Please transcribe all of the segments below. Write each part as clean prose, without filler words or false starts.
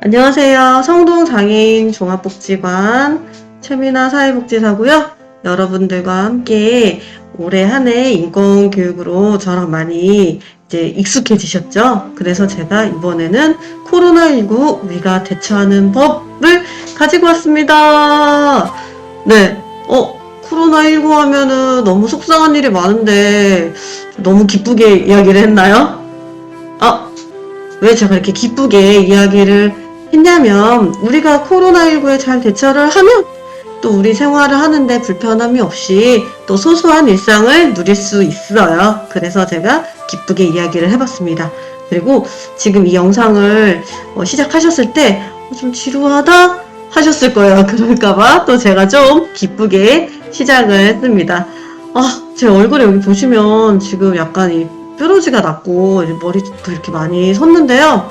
안녕하세요. 성동장애인 종합복지관 최민아 사회복지사고요. 여러분들과 함께 올해 한 해 인권교육으로 저랑 많이 이제 익숙해지셨죠? 그래서 제가 이번에는 코로나19 우리가 대처하는 법을 가지고 왔습니다. 네. 코로나19 하면은 너무 속상한 일이 많은데 너무 기쁘게 이야기를 했나요? 아, 왜 제가 이렇게 기쁘게 이야기를 했냐면 우리가 코로나19에 잘 대처를 하면 또 우리 생활을 하는데 불편함이 없이 또 소소한 일상을 누릴 수 있어요. 그래서 제가 기쁘게 이야기를 해봤습니다. 그리고 지금 이 영상을 시작하셨을 때 좀 지루하다 하셨을 거예요. 그럴까봐 또 제가 좀 기쁘게 시작을 했습니다. 제 얼굴에 여기 보시면 지금 약간 이 뾰루지가 났고 머리도 이렇게 많이 섰는데요.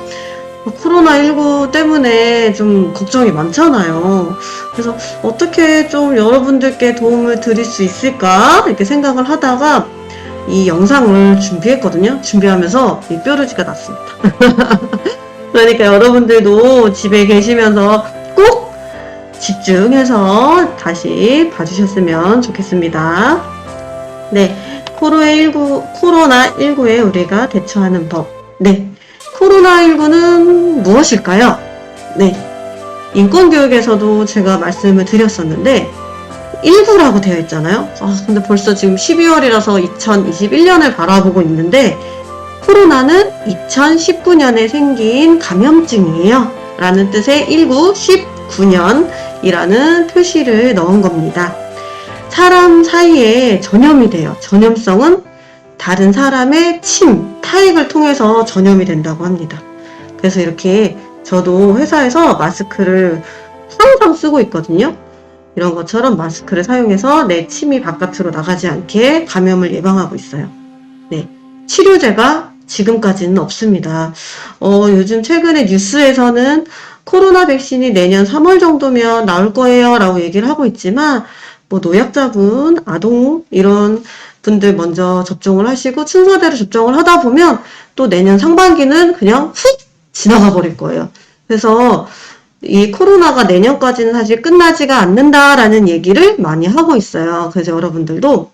코로나19 때문에 좀 걱정이 많잖아요. 그래서 어떻게 좀 여러분들께 도움을 드릴 수 있을까 이렇게 생각을 하다가 이 영상을 준비했거든요. 준비하면서 이 뾰루지가 났습니다. 그러니까 여러분들도 집에 계시면서 꼭 집중해서 다시 봐주셨으면 좋겠습니다. 네, 코로나19에 우리가 대처하는 법. 네, 코로나19는 무엇일까요? 네, 인권교육에서도 제가 말씀을 드렸었는데 19라고 되어 있잖아요. 근데 벌써 지금 12월이라서 2021년을 바라보고 있는데 코로나는 2019년에 생긴 감염증이에요. 라는 뜻의 1919년이라는 표시를 넣은 겁니다. 사람 사이에 전염이 돼요. 전염성은 다른 사람의 타액을 통해서 전염이 된다고 합니다. 그래서 이렇게 저도 회사에서 마스크를 항상 쓰고 있거든요. 이런 것처럼 마스크를 사용해서 내 침이 바깥으로 나가지 않게 감염을 예방하고 있어요. 네, 치료제가 지금까지는 없습니다. 요즘 최근에 뉴스에서는 코로나 백신이 내년 3월 정도면 나올 거예요 라고 얘기를 하고 있지만 노약자분, 아동 이런 분들 먼저 접종을 하시고 순서대로 접종을 하다 보면 또 내년 상반기는 그냥 훅 지나가 버릴 거예요. 그래서 이 코로나가 내년까지는 사실 끝나지가 않는다라는 얘기를 많이 하고 있어요. 그래서 여러분들도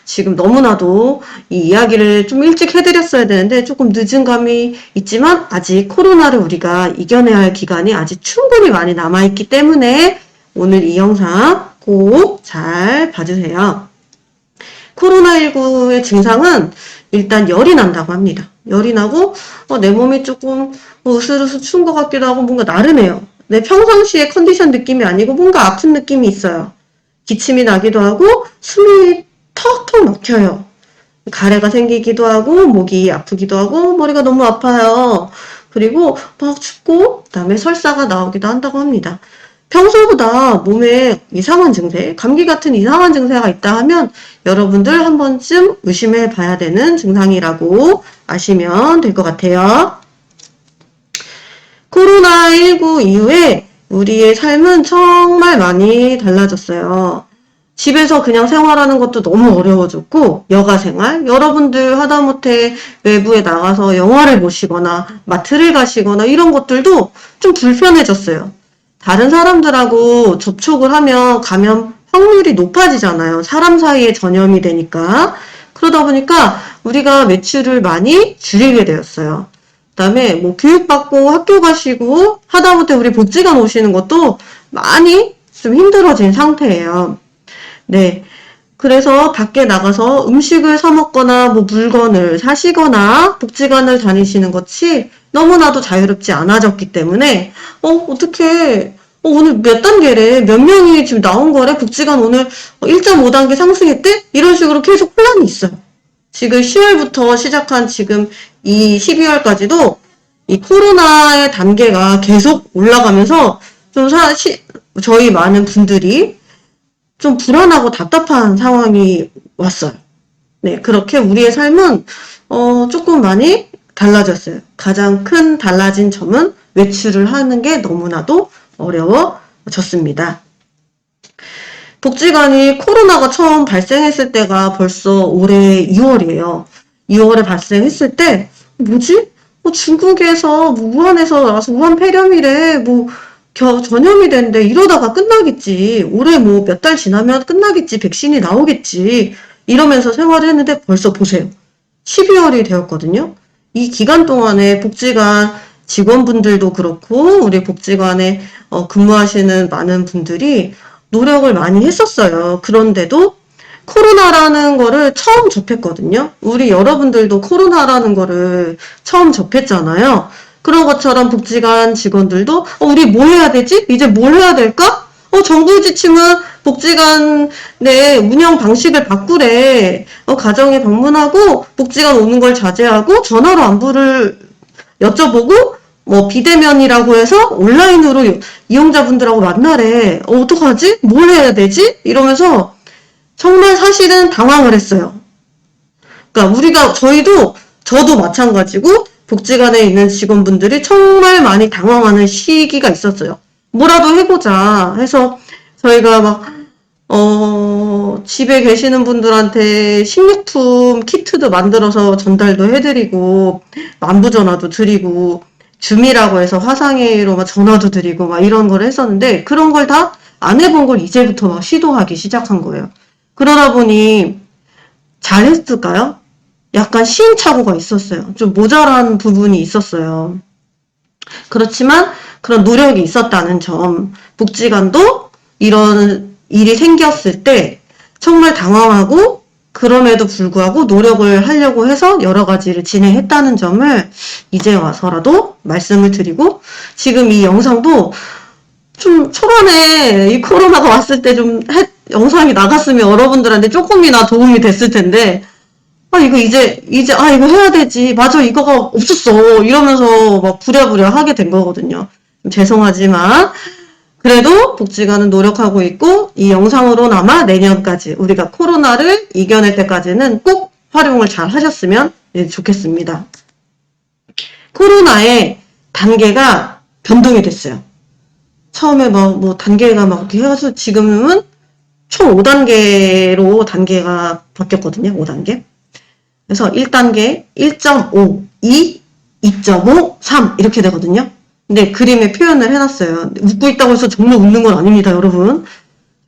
지금 너무나도 이 이야기를 좀 일찍 해드렸어야 되는데 조금 늦은 감이 있지만 아직 코로나를 우리가 이겨내야 할 기간이 아직 충분히 많이 남아있기 때문에 오늘 이 영상 꼭 잘 봐주세요. 코로나19의 증상은 일단 열이 난다고 합니다. 열이 나고 내 몸이 조금 으슬으슬 추운 것 같기도 하고 뭔가 나른해요. 내 평상시의 컨디션 느낌이 아니고 뭔가 아픈 느낌이 있어요. 기침이 나기도 하고 숨이 턱턱 막혀요. 가래가 생기기도 하고 목이 아프기도 하고 머리가 너무 아파요. 그리고 막 춥고 그다음에 설사가 나오기도 한다고 합니다. 평소보다 몸에 이상한 증세, 감기 같은 이상한 증세가 있다 하면 여러분들 한 번쯤 의심해 봐야 되는 증상이라고 아시면 될 것 같아요. 코로나19 이후에 우리의 삶은 정말 많이 달라졌어요. 집에서 그냥 생활하는 것도 너무 어려워졌고 여가 생활, 여러분들 하다못해 외부에 나가서 영화를 보시거나 마트를 가시거나 이런 것들도 좀 불편해졌어요. 다른 사람들하고 접촉을 하면 감염 확률이 높아지잖아요. 사람 사이에 전염이 되니까. 그러다 보니까 우리가 외출을 많이 줄이게 되었어요. 그다음에 교육받고 학교 가시고 하다못해 우리 복지관 오시는 것도 많이 좀 힘들어진 상태예요. 네. 그래서 밖에 나가서 음식을 사 먹거나 물건을 사시거나 복지관을 다니시는 것이 너무나도 자유롭지 않아졌기 때문에 어떻게 오늘 몇 단계래? 몇 명이 지금 나온 거래? 복지관 오늘 1.5단계 상승했대? 이런 식으로 계속 혼란이 있어요. 지금 10월부터 시작한 지금 이 12월까지도 이 코로나의 단계가 계속 올라가면서 좀 저희 많은 분들이 좀 불안하고 답답한 상황이 왔어요. 네, 그렇게 우리의 삶은 조금 많이 달라졌어요. 가장 큰 달라진 점은 외출을 하는 게 너무나도 어려워졌습니다. 복지관이 코로나가 처음 발생했을 때가 벌써 올해 2월이에요. 2월에 발생했을 때 뭐지? 중국에서, 뭐 우한에서 나와서 우한 폐렴이래, 뭐, 전염이 된대. 이러다가 끝나겠지. 올해 뭐 몇 달 지나면 끝나겠지. 백신이 나오겠지. 이러면서 생활을 했는데 벌써 보세요. 12월이 되었거든요. 이 기간 동안에 복지관 직원분들도 그렇고, 우리 복지관에 근무하시는 많은 분들이 노력을 많이 했었어요. 그런데도 코로나라는 거를 처음 접했거든요. 우리 여러분들도 코로나라는 거를 처음 접했잖아요. 그런 것처럼 복지관 직원들도 우리 뭐 해야 되지? 이제 뭘 해야 될까? 정부 지침은 복지관 내 운영 방식을 바꾸래. 가정에 방문하고 복지관 오는 걸 자제하고 전화로 안부를 여쭤보고 뭐 비대면이라고 해서 온라인으로 이용자분들하고 만나래. 어떡하지? 뭘 해야 되지? 이러면서 정말 사실은 당황을 했어요. 그러니까 저도 마찬가지고 복지관에 있는 직원분들이 정말 많이 당황하는 시기가 있었어요. 뭐라도 해보자 해서 저희가 막 집에 계시는 분들한테 식료품 키트도 만들어서 전달도 해드리고 만부전화도 드리고 줌이라고 해서 화상회의로 막 전화도 드리고 막 이런 걸 했었는데 그런 걸 다 안 해본 걸 이제부터 막 시도하기 시작한 거예요. 그러다 보니 잘했을까요? 약간 시행착오가 있었어요. 좀 모자란 부분이 있었어요. 그렇지만 그런 노력이 있었다는 점, 복지관도 이런 일이 생겼을 때 정말 당황하고 그럼에도 불구하고 노력을 하려고 해서 여러 가지를 진행했다는 점을 이제 와서라도 말씀을 드리고 지금 이 영상도 좀 초반에 이 코로나가 왔을 때 좀 영상이 나갔으면 여러분들한테 조금이나 도움이 됐을 텐데 이거 이제 이거 해야 되지. 맞아, 이거가 없었어. 이러면서 막 부랴부랴 하게 된 거거든요. 좀 죄송하지만, 그래도 복지관은 노력하고 있고, 이 영상으로나마 내년까지, 우리가 코로나를 이겨낼 때까지는 꼭 활용을 잘 하셨으면 좋겠습니다. 코로나의 단계가 변동이 됐어요. 처음에 뭐 단계가 막 이렇게 해가지고 지금은 총 5단계로 단계가 바뀌었거든요. 5단계. 그래서 1단계, 1.5, 2, 2.5, 3 이렇게 되거든요. 근데 그림에 표현을 해놨어요. 웃고 있다고 해서 정말 웃는 건 아닙니다, 여러분.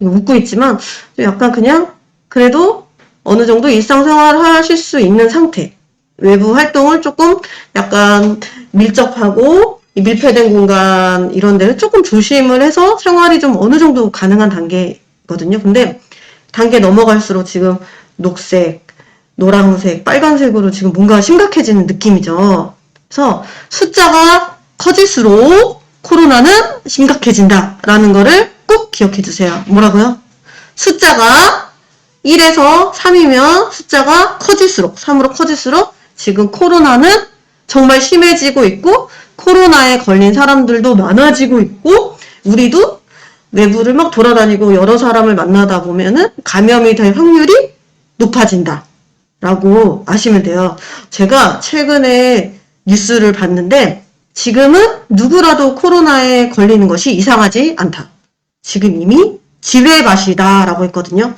웃고 있지만 약간 그냥 그래도 어느 정도 일상생활을 하실 수 있는 상태. 외부 활동을 조금 약간 밀접하고 밀폐된 공간 이런 데를 조금 조심을 해서 생활이 좀 어느 정도 가능한 단계거든요. 근데 단계 넘어갈수록 지금 녹색, 노란색, 빨간색으로 지금 뭔가 심각해지는 느낌이죠. 그래서 숫자가 커질수록 코로나는 심각해진다라는 거를 꼭 기억해 주세요. 뭐라고요? 숫자가 1에서 3이면 숫자가 커질수록, 3으로 커질수록 지금 코로나는 정말 심해지고 있고 코로나에 걸린 사람들도 많아지고 있고 우리도 외부를 막 돌아다니고 여러 사람을 만나다 보면은 감염이 될 확률이 높아진다. 라고 아시면 돼요. 제가 최근에 뉴스를 봤는데 지금은 누구라도 코로나에 걸리는 것이 이상하지 않다. 지금 이미 지뢰밭이다 라고 했거든요.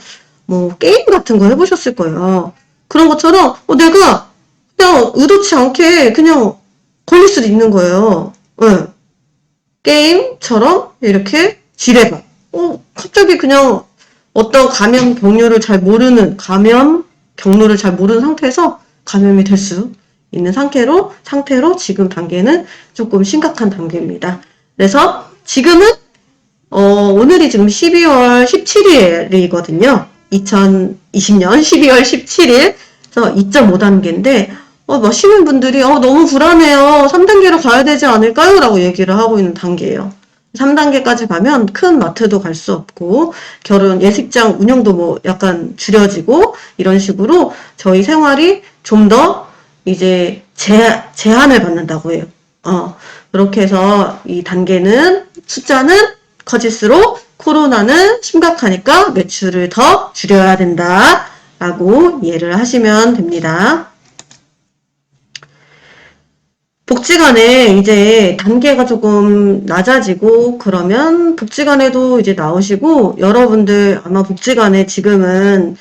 뭐 게임 같은 거 해보셨을 거예요. 그런 것처럼 내가 그냥 의도치 않게 그냥 걸릴 수도 있는 거예요. 네. 게임처럼 이렇게 지뢰밭. 갑자기 그냥 어떤 감염 경로를 잘 모르는 상태에서 감염이 될 수 있는 상태로 지금 단계는 조금 심각한 단계입니다. 그래서 지금은 오늘이 지금 12월 17일이거든요. 2020년 12월 17일. 그래서 2.5단계인데 뭐 시민분들이 너무 불안해요. 3단계로 가야 되지 않을까요? 라고 얘기를 하고 있는 단계예요. 3단계까지 가면 큰 마트도 갈 수 없고 예식장 운영도 뭐 약간 줄여지고 이런 식으로 저희 생활이 좀 더 이제 제한을 받는다고 해요. 그렇게 해서 이 단계는 숫자는 커질수록 코로나는 심각하니까 매출을 더 줄여야 된다 라고 이해를 하시면 됩니다. 복지관에 이제 단계가 조금 낮아지고 그러면 복지관에도 이제 나오시고 여러분들 아마 복지관에 지금은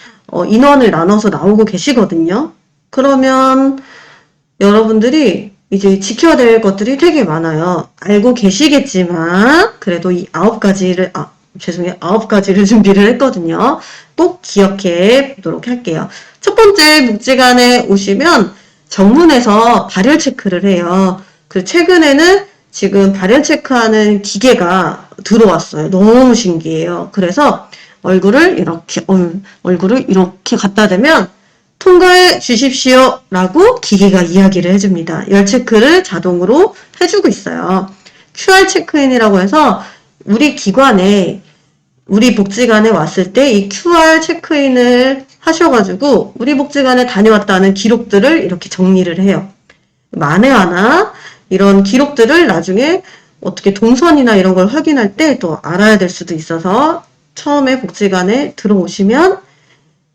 인원을 나눠서 나오고 계시거든요. 그러면 여러분들이 이제 지켜야 될 것들이 되게 많아요. 알고 계시겠지만, 그래도 이 9가지를, 죄송해요. 9가지를 준비를 했거든요. 꼭 기억해 보도록 할게요. 첫 번째 복지관에 오시면 정문에서 발열 체크를 해요. 그 최근에는 지금 발열 체크하는 기계가 들어왔어요. 너무 신기해요. 그래서 얼굴을 이렇게 갖다 대면 통과해 주십시오 라고 기계가 이야기를 해줍니다. 열 체크를 자동으로 해주고 있어요. QR 체크인이라고 해서 우리 복지관에 왔을 때 이 QR 체크인을 하셔가지고 우리 복지관에 다녀왔다는 기록들을 이렇게 정리를 해요. 만에 하나 이런 기록들을 나중에 어떻게 동선이나 이런 걸 확인할 때 또 알아야 될 수도 있어서 처음에 복지관에 들어오시면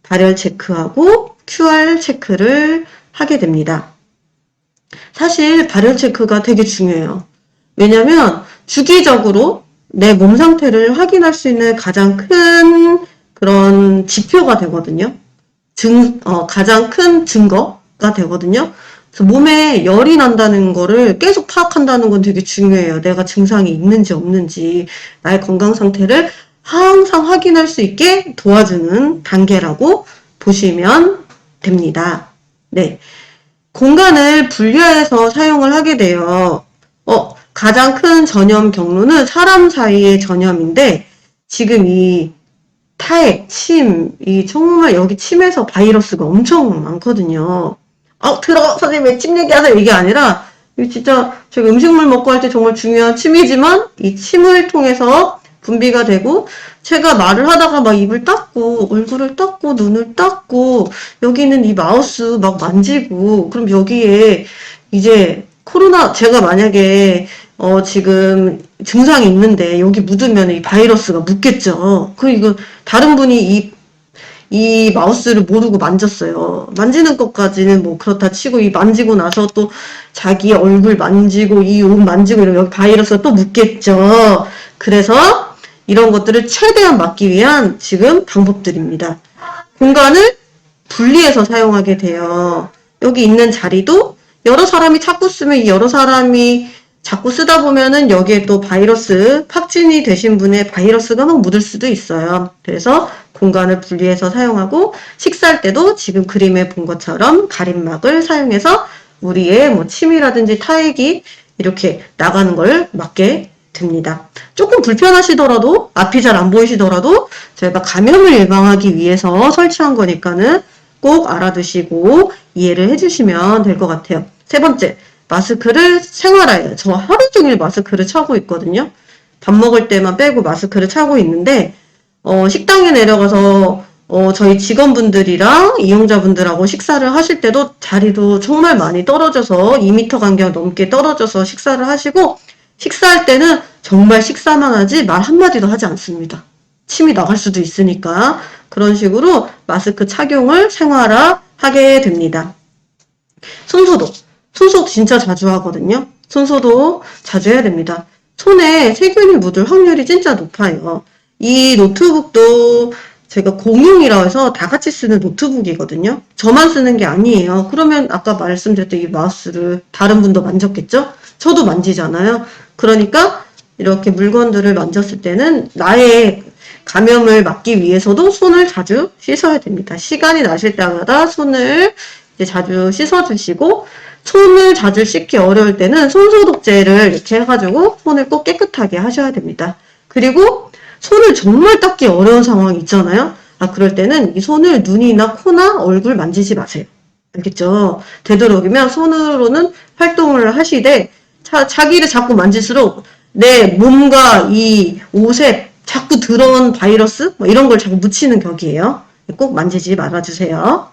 발열 체크하고 QR 체크를 하게 됩니다. 사실 발열 체크가 되게 중요해요. 왜냐면 주기적으로 내 몸 상태를 확인할 수 있는 가장 큰 그런 지표가 되거든요. 가장 큰 증거가 되거든요. 그래서 몸에 열이 난다는 거를 계속 파악한다는 건 되게 중요해요. 내가 증상이 있는지 없는지, 나의 건강 상태를 항상 확인할 수 있게 도와주는 단계라고 보시면 됩니다. 네. 공간을 분리해서 사용을 하게 돼요. 가장 큰 전염 경로는 사람 사이의 전염인데, 지금 이 타액, 정말 여기 침에서 바이러스가 엄청 많거든요. 선생님 왜 침 얘기하세요? 이게 아니라, 진짜 저희 음식물 먹고 할 때 정말 중요한 침이지만, 이 침을 통해서 분비가 되고, 제가 말을 하다가 막 입을 닦고, 얼굴을 닦고, 눈을 닦고, 여기 있는 이 마우스 막 만지고, 그럼 여기에 이제 제가 만약에 지금 증상이 있는데 여기 묻으면 이 바이러스가 묻겠죠. 이거 다른 분이 이 마우스를 모르고 만졌어요. 만지는 것까지는 뭐 그렇다 치고 이 만지고 나서 또 자기 얼굴 만지고 이 옷 만지고 이러면 여기 바이러스가 또 묻겠죠. 그래서 이런 것들을 최대한 막기 위한 지금 방법들입니다. 공간을 분리해서 사용하게 돼요. 여기 있는 자리도 여러 사람이 자꾸 쓰면 이 여러 사람이 자꾸 쓰다 보면은 여기에 또 바이러스, 확진이 되신 분의 바이러스가 막 묻을 수도 있어요. 그래서 공간을 분리해서 사용하고 식사할 때도 지금 그림에 본 것처럼 가림막을 사용해서 우리의 뭐 침이라든지 타액이 이렇게 나가는 걸 막게 됩니다. 조금 불편하시더라도 앞이 잘 안 보이시더라도 저희가 감염을 예방하기 위해서 설치한 거니까는 꼭 알아두시고 이해를 해주시면 될 것 같아요. 세 번째, 마스크를 생활화해요. 저 하루 종일 마스크를 차고 있거든요. 밥 먹을 때만 빼고 마스크를 차고 있는데 식당에 내려가서 저희 직원분들이랑 이용자분들하고 식사를 하실 때도 자리도 정말 많이 떨어져서 2m 간격 넘게 떨어져서 식사를 하시고 식사할 때는 정말 식사만 하지 말 한마디도 하지 않습니다. 침이 나갈 수도 있으니까 그런 식으로 마스크 착용을 생활화하게 됩니다. 손소독 진짜 자주 하거든요. 손소독 자주 해야 됩니다. 손에 세균이 묻을 확률이 진짜 높아요. 이 노트북도 제가 공용이라 해서 다 같이 쓰는 노트북이거든요. 저만 쓰는 게 아니에요. 그러면 아까 말씀드렸던 이 마우스를 다른 분도 만졌겠죠? 저도 만지잖아요. 그러니까 이렇게 물건들을 만졌을 때는 나의 감염을 막기 위해서도 손을 자주 씻어야 됩니다. 시간이 나실 때마다 손을 이제 자주 씻어주시고 손을 자주 씻기 어려울 때는 손소독제를 이렇게 해가지고 손을 꼭 깨끗하게 하셔야 됩니다. 그리고 손을 정말 닦기 어려운 상황이 있잖아요. 그럴 때는 이 손을 눈이나 코나 얼굴 만지지 마세요. 알겠죠? 되도록이면 손으로는 활동을 하시되 자기를 자꾸 만질수록 내 몸과 이 옷에 자꾸 들어온 바이러스 이런 걸 자꾸 묻히는 격이에요. 꼭 만지지 말아주세요.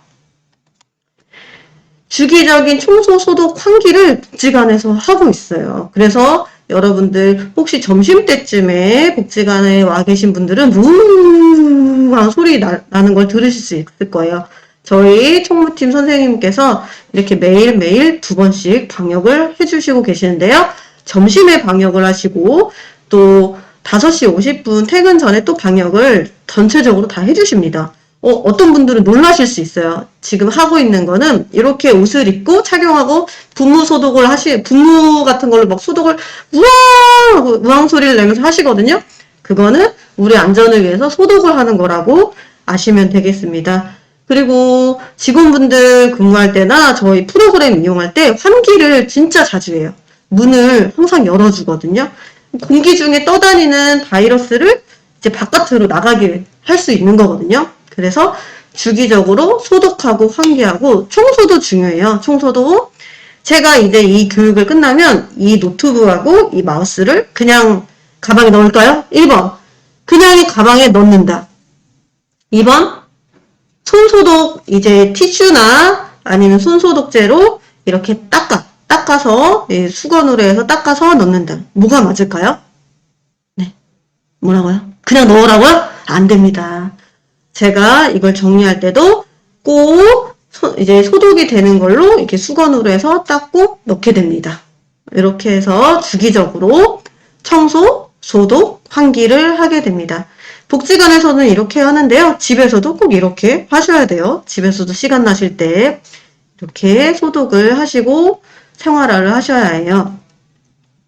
주기적인 청소, 소독, 환기를 복지관에서 하고 있어요. 그래서 여러분들 혹시 점심때쯤에 복지관에 와 계신 분들은 우웅 소리 나는 걸 들으실 수 있을 거예요. 저희 총무팀 선생님께서 이렇게 매일매일 2번씩 방역을 해주시고 계시는데요. 점심에 방역을 하시고 또 5시 50분 퇴근 전에 또 방역을 전체적으로 다 해주십니다. 어떤 분들은 놀라실 수 있어요. 지금 하고 있는 거는 이렇게 옷을 입고 착용하고 분무 같은 걸로 막 소독을 우왕 소리를 내면서 하시거든요. 그거는 우리 안전을 위해서 소독을 하는 거라고 아시면 되겠습니다. 그리고 직원분들 근무할 때나 저희 프로그램 이용할 때 환기를 진짜 자주 해요. 문을 항상 열어주거든요. 공기 중에 떠다니는 바이러스를 이제 바깥으로 나가게 할 수 있는 거거든요. 그래서 주기적으로 소독하고 환기하고 청소도 중요해요. 청소도 제가 이제 이 교육을 끝나면 이 노트북하고 이 마우스를 그냥 가방에 넣을까요? 1번. 그냥 이 가방에 넣는다. 2번. 손소독 이제 티슈나 아니면 손소독제로 이렇게 닦아서 수건으로 해서 닦아서 넣는다. 뭐가 맞을까요? 네. 뭐라고요? 그냥 넣으라고요? 안 됩니다. 제가 이걸 정리할 때도 꼭 이제 소독이 되는 걸로 이렇게 수건으로 해서 닦고 넣게 됩니다. 이렇게 해서 주기적으로 청소, 소독, 환기를 하게 됩니다. 복지관에서는 이렇게 하는데요. 집에서도 꼭 이렇게 하셔야 돼요. 집에서도 시간 나실 때 이렇게 소독을 하시고 생활화를 하셔야 해요.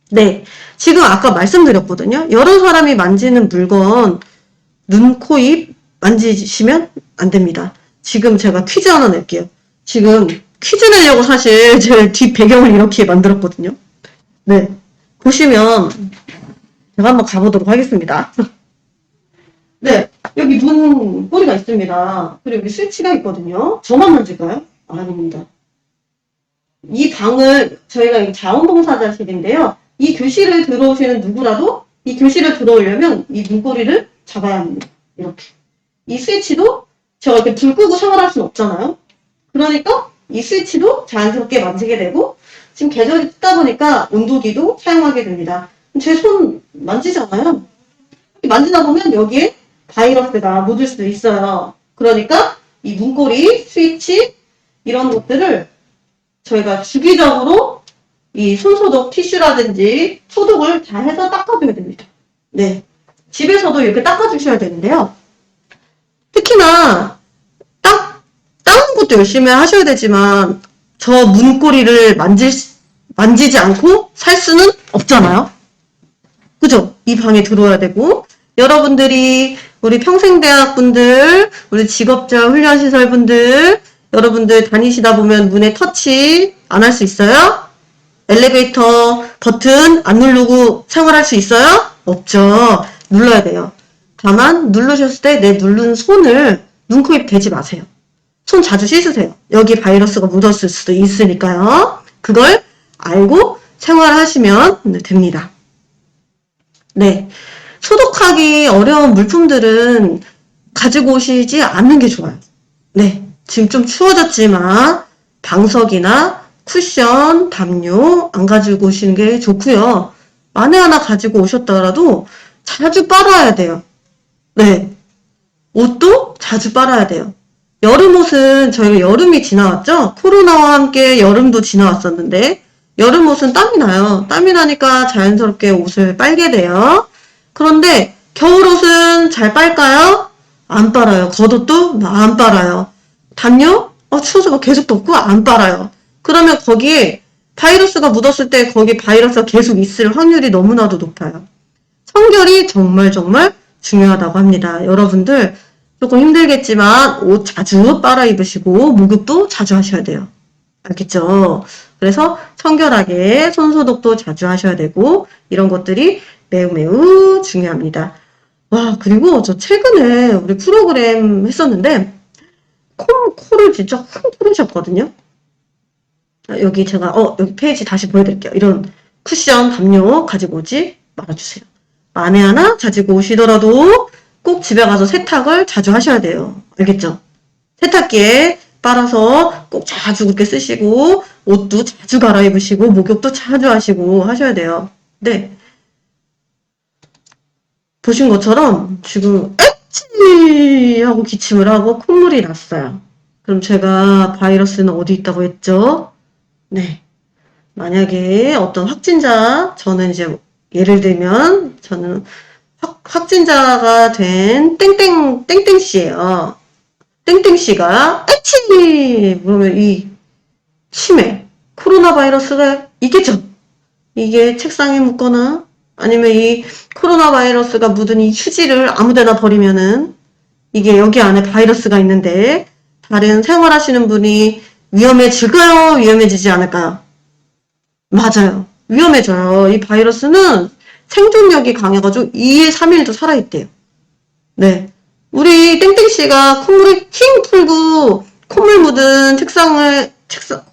네, 지금 아까 말씀드렸거든요. 여러 사람이 만지는 물건, 눈, 코, 입 만지시면 안 됩니다. 지금 제가 퀴즈 하나 낼게요. 지금 퀴즈 내려고 사실 제 뒷 배경을 이렇게 만들었거든요. 네, 보시면 제가 한번 가보도록 하겠습니다. 네, 여기 문 꼬리가 있습니다. 그리고 여기 스위치가 있거든요. 저만 만질까요? 아닙니다. 이 방을 저희가 자원봉사자실인데요. 이 교실을 들어오시는 누구라도 이 교실을 들어오려면 이 문고리를 잡아야 합니다. 이렇게. 이 스위치도 제가 이렇게 불 끄고 샤워할 수는 없잖아요. 그러니까 이 스위치도 자연스럽게 만지게 되고 지금 계절이 춥다 보니까 온도기도 사용하게 됩니다. 제 손 만지잖아요. 만지다 보면 여기에 바이러스가 묻을 수도 있어요. 그러니까 이 문고리, 스위치 이런 것들을 저희가 주기적으로 이 손소독 티슈라든지 소독을 잘 해서 닦아줘야 됩니다. 네. 집에서도 이렇게 닦아주셔야 되는데요. 특히나 닦는 것도 열심히 하셔야 되지만 저 문고리를 만지지 않고 살 수는 없잖아요. 그죠? 이 방에 들어와야 되고 여러분들이 우리 평생대학 분들, 우리 직업자 훈련시설 분들 여러분들 다니시다 보면 문에 터치 안 할 수 있어요? 엘리베이터 버튼 안 누르고 생활할 수 있어요? 없죠. 눌러야 돼요. 다만 누르셨을 때 내 누른 손을 눈, 코, 입 대지 마세요. 손 자주 씻으세요. 여기 바이러스가 묻었을 수도 있으니까요. 그걸 알고 생활하시면 됩니다. 네. 소독하기 어려운 물품들은 가지고 오시지 않는 게 좋아요. 네. 지금 좀 추워졌지만 방석이나 쿠션, 담요 안 가지고 오시는 게 좋고요. 만에 하나 가지고 오셨더라도 자주 빨아야 돼요. 네. 옷도 자주 빨아야 돼요. 여름 옷은 저희가 여름이 지나왔죠? 코로나와 함께 여름도 지나왔었는데 여름 옷은 땀이 나요. 땀이 나니까 자연스럽게 옷을 빨게 돼요. 그런데 겨울 옷은 잘 빨까요? 안 빨아요. 겉옷도 안 빨아요. 담요? 추워서 계속 덥고 안 빨아요. 그러면 거기에 바이러스가 묻었을 때 거기 바이러스가 계속 있을 확률이 너무나도 높아요. 청결이 정말 중요하다고 합니다. 여러분들 조금 힘들겠지만 옷 자주 빨아 입으시고 목욕도 자주 하셔야 돼요. 알겠죠? 그래서 청결하게 손소독도 자주 하셔야 되고 이런 것들이 매우 중요합니다. 와, 그리고 저 최근에 우리 프로그램 했었는데 코를 진짜 훅 뚫으셨거든요. 여기 제가 여기 페이지 다시 보여드릴게요. 이런 쿠션 담요 가지고 오지 말아주세요. 만에 하나 가지고 오시더라도 꼭 집에 가서 세탁을 자주 하셔야 돼요. 알겠죠? 세탁기에 빨아서 꼭 자주 그렇게 쓰시고 옷도 자주 갈아입으시고 목욕도 자주 하시고 하셔야 돼요. 네. 보신 것처럼 지금 에치 하고 기침을 하고 콧물이 났어요. 그럼 제가 바이러스는 어디 있다고 했죠? 네. 만약에 어떤 확진자, 저는 이제 예를 들면 저는 확진자가 된 땡땡씨예요. 땡땡씨가 애치! 그러면 이 치매, 코로나 바이러스가 있겠죠? 이게 책상에 묻거나 아니면 이 코로나 바이러스가 묻은 이 휴지를 아무데나 버리면은 이게 여기 안에 바이러스가 있는데 다른 생활하시는 분이 위험해질까요? 위험해지지 않을까요? 맞아요. 위험해져요. 이 바이러스는 생존력이 강해가지고 2일, 3일도 살아있대요. 네. 우리 땡땡씨가 콧물을 킹 풀고 콧물 묻은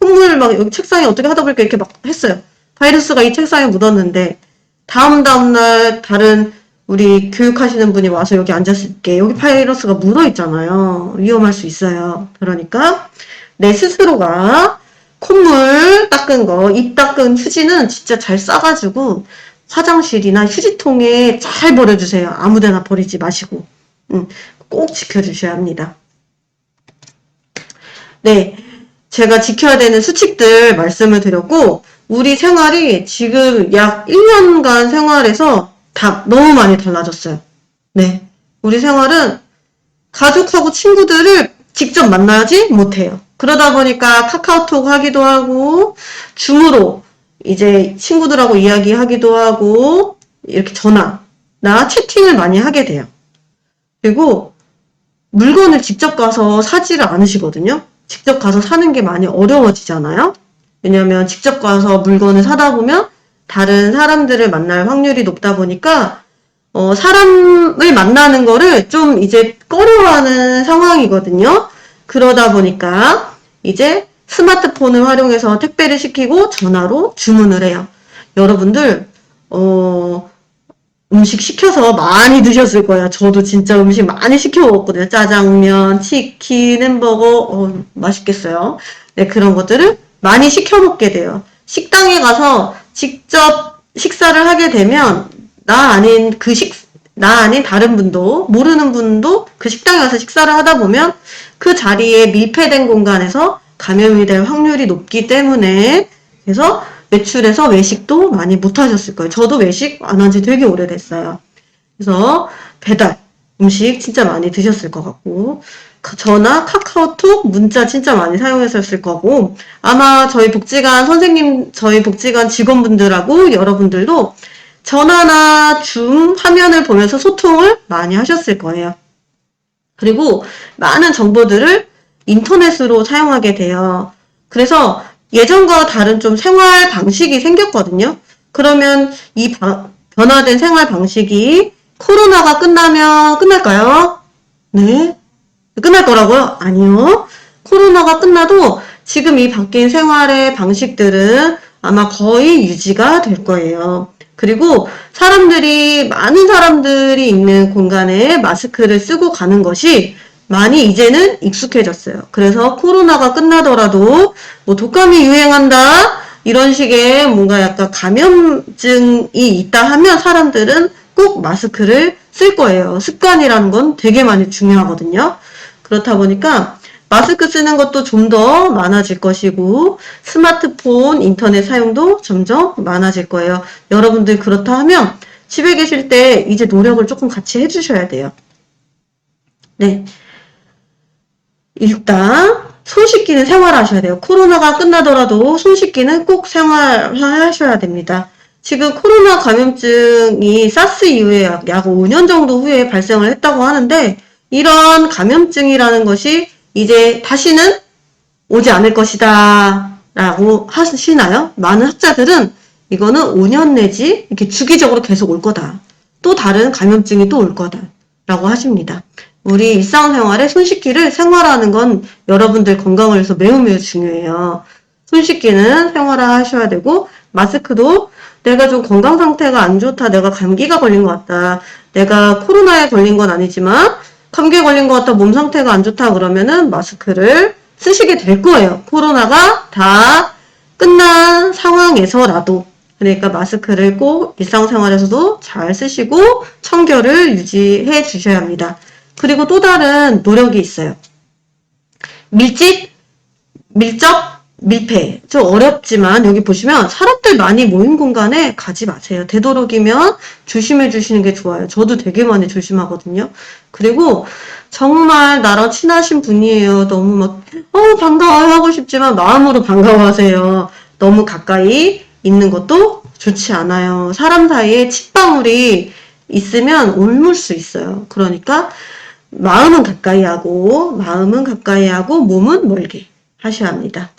콧물 막 여기 책상에 어떻게 하다 보니까 이렇게 막 했어요. 바이러스가 이 책상에 묻었는데 다음날 다른 우리 교육하시는 분이 와서 여기 앉았을 때 여기 바이러스가 묻어 있잖아요. 위험할 수 있어요. 그러니까 내 스스로가 콧물 닦은 거, 입 닦은 휴지는 진짜 잘 싸가지고 화장실이나 휴지통에 잘 버려주세요. 아무데나 버리지 마시고. 꼭 지켜주셔야 합니다. 네, 제가 지켜야 되는 수칙들 말씀을 드렸고 우리 생활이 지금 약 1년간 생활에서 다 너무 많이 달라졌어요. 네, 우리 생활은 가족하고 친구들을 직접 만나지 못해요. 그러다 보니까 카카오톡 하기도 하고 줌으로 이제 친구들하고 이야기하기도 하고 이렇게 전화나 채팅을 많이 하게 돼요. 그리고 물건을 직접 가서 사지를 않으시거든요. 직접 가서 사는 게 많이 어려워지잖아요. 왜냐면 직접 가서 물건을 사다 보면 다른 사람들을 만날 확률이 높다 보니까 사람을 만나는 거를 좀 이제 꺼려하는 상황이거든요. 그러다 보니까 이제 스마트폰을 활용해서 택배를 시키고 전화로 주문을 해요. 여러분들 음식 시켜서 많이 드셨을 거예요. 저도 진짜 음식 많이 시켜 먹었거든요. 짜장면, 치킨, 햄버거, 맛있겠어요. 네, 그런 것들을 많이 시켜 먹게 돼요. 식당에 가서 직접 식사를 하게 되면 나 아닌 다른 분도, 모르는 분도 그 식당에 가서 식사를 하다 보면 그 자리에 밀폐된 공간에서 감염이 될 확률이 높기 때문에 그래서 외출해서 외식도 많이 못 하셨을 거예요. 저도 외식 안 한 지 되게 오래됐어요. 그래서 배달 음식 진짜 많이 드셨을 것 같고 전화, 카카오톡, 문자 진짜 많이 사용했었을 거고 아마 저희 복지관 선생님, 저희 복지관 직원분들하고 여러분들도 전화나 줌 화면을 보면서 소통을 많이 하셨을 거예요. 그리고 많은 정보들을 인터넷으로 사용하게 돼요. 그래서 예전과 다른 좀 생활 방식이 생겼거든요. 그러면 이 변화된 생활 방식이 코로나가 끝나면 끝날까요? 네. 끝날 거라고요? 아니요. 코로나가 끝나도 지금 이 바뀐 생활의 방식들은 아마 거의 유지가 될 거예요. 그리고 많은 사람들이 있는 공간에 마스크를 쓰고 가는 것이 많이 이제는 익숙해졌어요. 그래서 코로나가 끝나더라도 뭐 독감이 유행한다 이런 식의 뭔가 약간 감염증이 있다 하면 사람들은 꼭 마스크를 쓸 거예요. 습관이라는 건 되게 많이 중요하거든요. 그렇다 보니까 마스크 쓰는 것도 좀 더 많아질 것이고 스마트폰, 인터넷 사용도 점점 많아질 거예요. 여러분들 그렇다 하면 집에 계실 때 이제 노력을 조금 같이 해주셔야 돼요. 네. 일단 손 씻기는 생활하셔야 돼요. 코로나가 끝나더라도 손 씻기는 꼭 생활하셔야 됩니다. 지금 코로나 감염증이 사스 이후에 약 5년 정도 후에 발생을 했다고 하는데 이런 감염증이라는 것이 이제 다시는 오지 않을 것이다 라고 하시나요? 많은 학자들은 이거는 5년 내지 이렇게 주기적으로 계속 올 거다. 또 다른 감염증이 또 올 거다 라고 하십니다. 우리 일상생활에 손 씻기를 생활하는 건 여러분들 건강을 위해서 매우 매우 중요해요. 손 씻기는 생활화하셔야 되고 마스크도 내가 좀 건강 상태가 안 좋다, 내가 감기가 걸린 것 같다, 내가 코로나에 걸린 건 아니지만 감기에 걸린 것 같다, 몸 상태가 안 좋다 그러면은 마스크를 쓰시게 될 거예요. 코로나가 다 끝난 상황에서라도. 그러니까 마스크를 꼭 일상생활에서도 잘 쓰시고 청결을 유지해 주셔야 합니다. 그리고 또 다른 노력이 있어요. 밀접 밀폐. 좀 어렵지만 여기 보시면 사람들 많이 모인 공간에 가지 마세요. 되도록이면 조심해 주시는 게 좋아요. 저도 되게 많이 조심하거든요. 그리고 정말 나랑 친하신 분이에요. 너무 막, 반가워요 하고 싶지만 마음으로 반가워하세요. 너무 가까이 있는 것도 좋지 않아요. 사람 사이에 침방울이 있으면 옮을 수 있어요. 그러니까 마음은 가까이 하고 몸은 멀게 하셔야 합니다.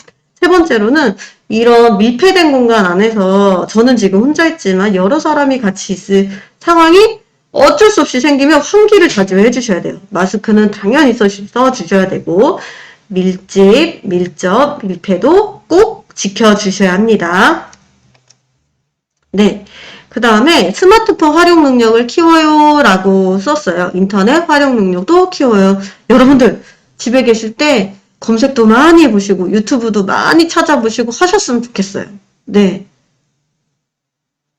세 번째로는 이런 밀폐된 공간 안에서 저는 지금 혼자 있지만 여러 사람이 같이 있을 상황이 어쩔 수 없이 생기면 환기를 자주 해주셔야 돼요. 마스크는 당연히 써주셔야 되고 밀집, 밀접, 밀폐도 꼭 지켜주셔야 합니다. 네. 그 다음에 스마트폰 활용 능력을 키워요 라고 썼어요. 인터넷 활용 능력도 키워요. 여러분들 집에 계실 때 검색도 많이 해보시고 유튜브도 많이 찾아보시고 하셨으면 좋겠어요. 네.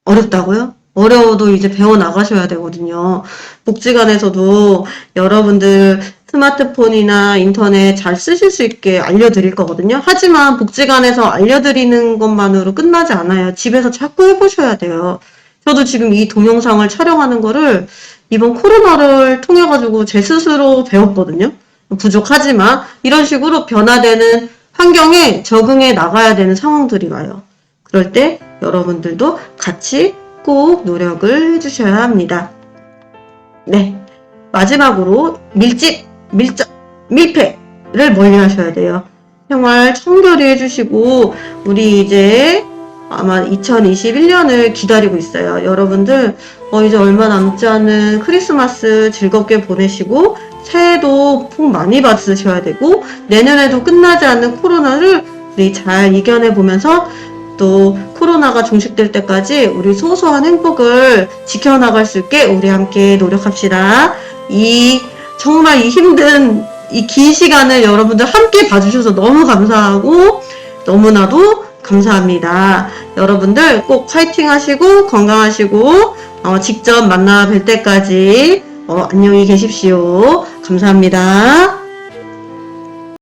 어렵다고요? 어려워도 이제 배워나가셔야 되거든요. 복지관에서도 여러분들 스마트폰이나 인터넷 잘 쓰실 수 있게 알려드릴 거거든요. 하지만 복지관에서 알려드리는 것만으로 끝나지 않아요. 집에서 자꾸 해보셔야 돼요. 저도 지금 이 동영상을 촬영하는 거를 이번 코로나를 통해 가지고 제 스스로 배웠거든요. 부족하지만 이런 식으로 변화되는 환경에 적응해 나가야 되는 상황들이 와요. 그럴 때 여러분들도 같이 꼭 노력을 해주셔야 합니다. 네. 마지막으로 밀집, 밀접, 밀폐를 멀리 하셔야 돼요. 생활 청결히 해주시고 우리 이제 아마 2021년을 기다리고 있어요. 여러분들 이제 얼마 남지 않은 크리스마스 즐겁게 보내시고 새해도 복 많이 받으셔야 되고 내년에도 끝나지 않는 코로나를 우리 잘 이겨내 보면서 또 코로나가 종식될 때까지 우리 소소한 행복을 지켜나갈 수 있게 우리 함께 노력합시다. 정말 이 힘든 이 긴 시간을 여러분들 함께 봐주셔서 너무 감사하고 너무나도 감사합니다. 여러분들 꼭 파이팅 하시고 건강하시고 직접 만나 뵐 때까지 안녕히 계십시오. 감사합니다.